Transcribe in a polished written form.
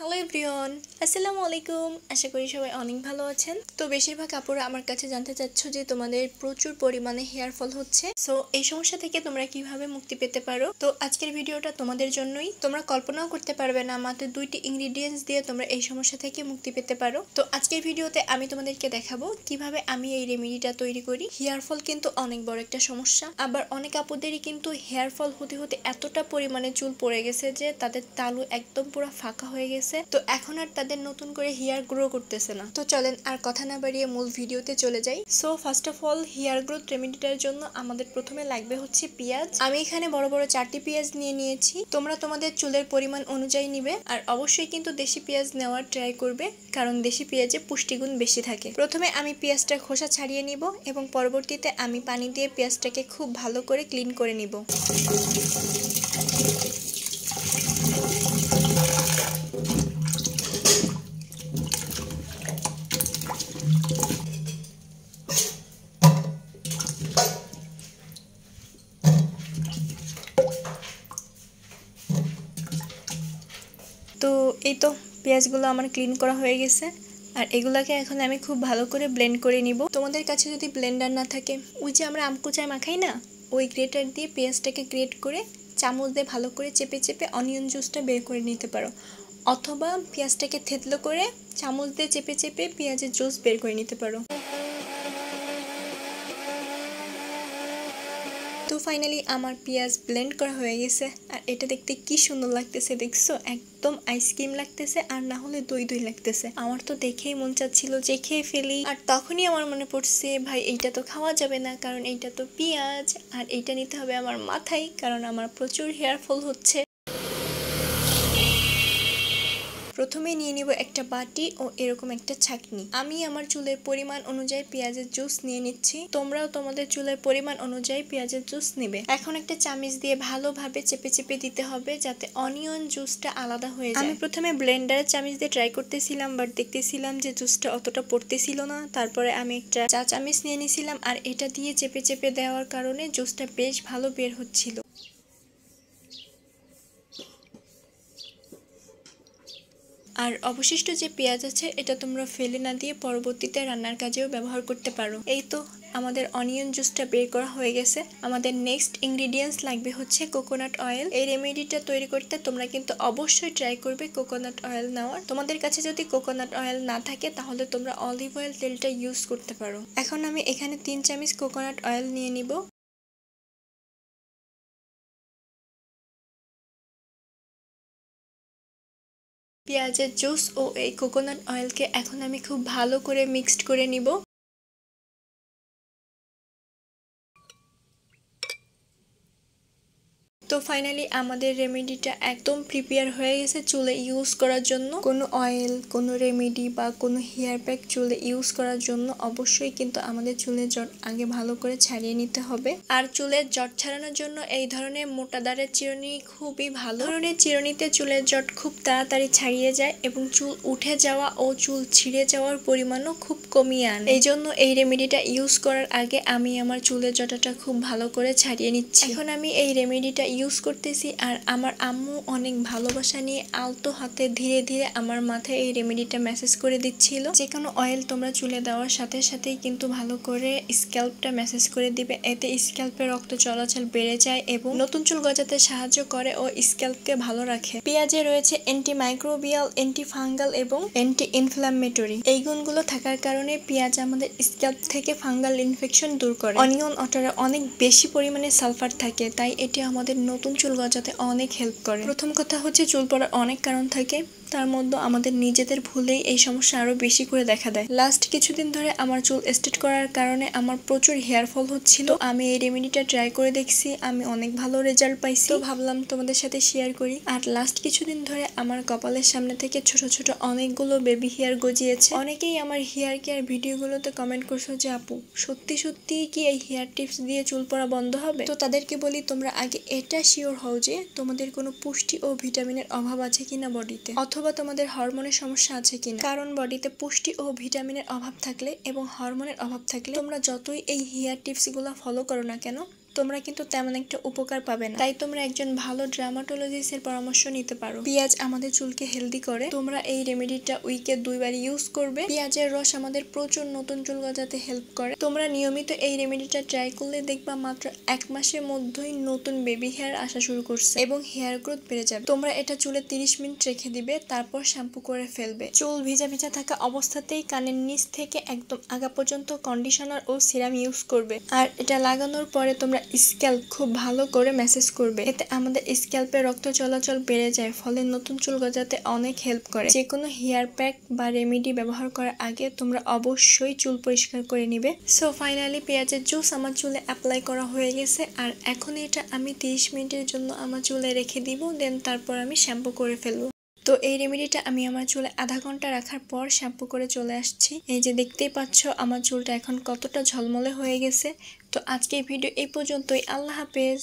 Hello everyone, আসসালামু আলাইকুম। আশা করি সবাই অনেক ভালো আছেন। তো বেশিরভাগ আপুরা আমার কাছে জানতে চাচ্ছ যে তোমাদের প্রচুর পরিমাণে হেয়ার ফল হচ্ছে, সো এই সমস্যা থেকে তোমরা কিভাবে মুক্তি পেতে পারো। তো আজকের ভিডিওটা তোমাদের জন্যই। তোমরা কল্পনাও করতে পারবে না মাত্র 2টি ইনগ্রিডিয়েন্টস দিয়ে তোমরা এই সমস্যা থেকে মুক্তি পেতে পারো। তো আজকের ভিডিওতে আমি তোমাদেরকে দেখাবো কিভাবে আমি এই রেমেডিটা তৈরি করি। হেয়ার ফল কিন্তু অনেক বড় একটা সমস্যা, আবার অনেক আপুদেরই কিন্তু হেয়ার ফল হতে হতে এতটা পরিমাণে চুল পড়ে গেছে যে তাদের তালু একদম পুরো ফাঁকা হয়ে গেছে। তো এখন আর তাদের নতুন করে হেয়ার গ্রো করতেছে না। তো চলেন আর কথা না বাড়িয়ে মূল ভিডিওতে চলে যাই। So first of all, hair growth রেমেডিটার জন্য আমাদের প্রথমে লাগবে হচ্ছে পেঁয়াজ। আমি এখানে বড় বড় 4টি পেঁয়াজ নিয়ে নিয়েছি। তোমরা তোমাদের চুলের পরিমাণ অনুযায়ী নিবে, আর অবশ্যই কিন্তু দেশি পেঁয়াজ নেওয়ার ট্রাই করবে, কারণ দেশি পেঁয়াজে পুষ্টিগুণ বেশি থাকে। প্রথমে আমি পেঁয়াজটা খোসা ছাড়িয়ে নিব এবং পরবর্তীতে আমি পানি দিয়ে পেঁয়াজটাকে খুব ভালো করে ক্লিন করে নিব। তো এই তো পেঁয়াজগুলো আমার ক্লিন করা হয়ে গেছে, আর এগুলাকে এখন আমি খুব ভালো করে ব্লেন্ড করে নিব। তোমাদের কাছে যদি ব্লেন্ডার না থাকে, ওই যে আমরা আমকুচায় মাখাই না, ওই গ্রেটার দিয়ে পেঁয়াজটাকে গ্রেট করে চামচ দিয়ে ভালো করে চেপে চেপে অনিয়ন জুসটা বের করে নিতে পারো, অথবা পেঁয়াজটাকে থেতলো করে চামচ দিয়ে চেপে চেপে পেঁয়াজের জুস বের করে নিতে পারো। তো ফাইনালি আমার পেঁয়াজ ব্লেন্ড করা হয়ে গেছে, আর এটা দেখতে কি সুন্দর লাগতেছে, দেখছো? একদম আইসক্রিম লাগতেছে, আর না হলে দই দই লাগতেছে। আমার তো দেখেই মন চাচ্ছিল যে খেয়ে ফেলি, আর তখনই আমার মনে পড়ছে ভাই এইটা তো খাওয়া যাবে না, কারণ এইটা তো পেঁয়াজ, আর এইটা নিতে হবে আমার মাথায়, কারণ আমার প্রচুর হেয়ার ফল হচ্ছে। প্রথমে নিয়ে নিব একটা বাটি ও এরকম একটা ছাঁকনি। আমি আমার চুলের পরিমাণ অনুযায়ী পেঁয়াজের জুস নিয়ে নিচ্ছি, তোমরাও তোমাদের চুলের পরিমাণ অনুযায়ী পেঁয়াজের জুস নেবে। এখন একটা চামচ দিয়ে ভালোভাবে চেপে চেপে দিতে হবে যাতে অনিয়ন জুসটা আলাদা হয়ে যায়। আমি প্রথমে ব্লেন্ডারের চামচ দিয়ে ট্রাই করতেছিলাম, বাট দেখতেছিলাম যে জুসটা অতটা পড়তেছিল না। তারপরে আমি একটা চা চামচ নিয়ে নিয়েছিলাম, আর এটা দিয়ে চেপে চেপে দেওয়ার কারণে জুসটা বেশ ভালো বের হচ্ছিল। আর অবশিষ্ট যে পেঁয়াজ আছে এটা তোমরা ফেলে না দিয়ে পরবর্তীতে রান্নার কাজেও ব্যবহার করতে পারো। এই তো আমাদের অনিয়ন জুসটা বের করা হয়ে গেছে। আমাদের নেক্সট ইনগ্রিডিয়েন্টস লাগবে হচ্ছে কোকোনাট অয়েল। এই রেমেডিটা তৈরি করতে তোমরা কিন্তু অবশ্যই ট্রাই করবে কোকোনাট অয়েল নেওয়ার। তোমাদের কাছে যদি কোকোনাট অয়েল না থাকে তাহলে তোমরা অলিভ অয়েল তেলটা ইউজ করতে পারো। এখন আমি এখানে 3 চামচ কোকোনাট অয়েল নিয়ে নিব। পেঁয়াজের জুস ও এই কোকোনাট অয়েলকে এখন আমি খুব ভালো করে মিক্সড করে নিব। তো ফাইনালি আমাদের রেমেডিটা একদম প্রিপেয়ার হয়ে গেছে চুলে ইউজ করার জন্য। কোনো অয়েল, কোনো রেমেডি বা কোনো হেয়ার প্যাক চুলে ইউজ করার জন্য অবশ্যই কিন্তু আমাদের চুলের জট আগে ভালো করে ছাড়িয়ে নিতে হবে। আর চুলের জট ছাড়ানোর জন্য এই ধরনের মোটা দাঁড়ের চিরুনি খুবই ভালো। ধরনের চিরুনিতে চুলের জট খুব তাড়াতাড়ি ছাড়িয়ে যায় এবং চুল উঠে যাওয়া ও চুল ছিঁড়ে যাওয়ার পরিমাণও খুব কমিয়ে আনে। এই জন্য এই রেমেডিটা ইউজ করার আগে আমি আমার চুলের জটাটা খুব ভালো করে ছাড়িয়ে নিচ্ছি। এখন আমি এই রেমেডিটা ইউজ করতেছি, আর আমার আম্মু অনেক ভালোবাসা নিয়ে আলতো হাতে ধীরে ধীরে আমার মাথায় এই রেমেডিটা ম্যাসেজ করে দিচ্ছিল। যে কোনো অয়েল তোমরা চুলে দেওয়ার সাথে সাথেই কিন্তু ভালো করে স্ক্যাল্পটা ম্যাসেজ করে দিবে, এতে স্ক্যাল্পে রক্ত চলাচল বেড়ে যায় এবং নতুন চুল গজাতে সাহায্য করে ও স্ক্যাল্পকে ভালো রাখে। পেঁয়াজে রয়েছে অ্যান্টি মাইক্রোবিয়াল, অ্যান্টি ফাঙ্গাল এবং অ্যান্টি ইনফ্ল্যামেটরি। এই গুণগুলো থাকার কারণে পেঁয়াজ আমাদের স্ক্যাল্প থেকে ফাঙ্গাল ইনফেকশন দূর করে। অনিয়ন ওয়াটারে অনেক বেশি পরিমাণে সালফার থাকে, তাই এটি আমাদের নতুন চুল গজাতে অনেক হেল্প করে। প্রথম কথা হচ্ছে চুল পড়ার অনেক কারণ থাকে, তার মধ্যে আমাদের নিজেদের ভুলেই এই সমস্যা আরো বেশি করে দেখা দেয়। লাস্ট কিছুদিন ধরে আমার চুল স্ট্রেট করার কারণে আমার প্রচুর হেয়ার ফল হচ্ছিল। আমি এই রেমেডিটা ট্রাই করে দেখছি, আমি অনেক ভালো রেজাল্ট পাইছি, তো ভাবলাম তোমাদের সাথে শেয়ার করি। আর লাস্ট কিছুদিন ধরে আমার কপালের সামনে থেকে ছোট ছোট অনেকগুলো বেবি হেয়ার গজিয়েছে। অনেকেই আমার হেয়ার কেয়ার ভিডিওগুলোতে কমেন্ট করছো যে আপু সত্যি সত্যি কি এই হেয়ার টিপস দিয়ে চুল পড়া বন্ধ হবে? তো তাদেরকে বলি, তোমরা আগে এটা শিওর হও যে তোমাদের কোনো পুষ্টি ও ভিটামিনের অভাব আছে কিনা বডিতে, অথবা তোমাদের হরমোনের সমস্যা আছে কিনা। কারণ বডিতে পুষ্টি ও ভিটামিনের অভাব থাকলে এবং হরমোনের অভাব থাকলে তোমরা যতই এই হেয়ার টিপস গুলা ফলো করো না কেন, তোমরা কিন্তু তেমন একটা উপকার পাবে না। তাই তোমরা একজন ভালো ডার্মাটোলজিস্টের পরামর্শ নিতে পারো। পেঁয়াজ আমাদের চুলকে হেলদি করে। তোমরা এই রেমেডিটা উইকে 2 বার ইউজ করবে। পেঁয়াজের রস আমাদের প্রচুর নতুন চুল গজাতে হেল্প করে। তোমরা নিয়মিত এই রেমেডিটা ট্রাই করলে দেখবা মাত্র 1 মাসের মধ্যেই নতুন বেবি হেয়ার আসা শুরু করছে এবং হেয়ার গ্রোথ বেড়ে যাবে। তোমরা এটা চুলে 30 মিনিট রেখে দিবে, তারপর শ্যাম্পু করে ফেলবে। চুল ভিজা ভিজা থাকা অবস্থাতেই কানের নিচ থেকে একদম আগা পর্যন্ত কন্ডিশনার ও সিরাম ইউজ করবে। আর এটা লাগানোর পরে তোমরা স্ক্যাল্প খুব ভালো করে ম্যাসেজ করবে। এতে আমাদের স্ক্যাল্পে রক্ত চলাচল বেড়ে যায়, ফলে নতুন চুল গজাতে অনেক হেল্প করে। যে কোনো হেয়ার প্যাক বা রেমেডি ব্যবহার করার আগে তোমরা অবশ্যই চুল পরিষ্কার করে নিবে। সো ফাইনালি পেঁয়াজের জুস আমার চুলে অ্যাপ্লাই করা হয়ে গেছে। আর এখন এটা আমি 30 মিনিটের জন্য আমার চুলে রেখে দিব, দেন তারপর আমি শ্যাম্পু করে ফেলবো। তো এই রেমেডিটা আমি আমার চুলে আধা ঘন্টা রাখার পর শ্যাম্পু করে চলে আসছি। এই যে দেখতেই পাচ্ছ আমার চুলটা এখন কতটা ঝলমলে হয়ে গেছে। তো আজকে এই ভিডিও এই পর্যন্তই। আল্লাহ হাফেজ।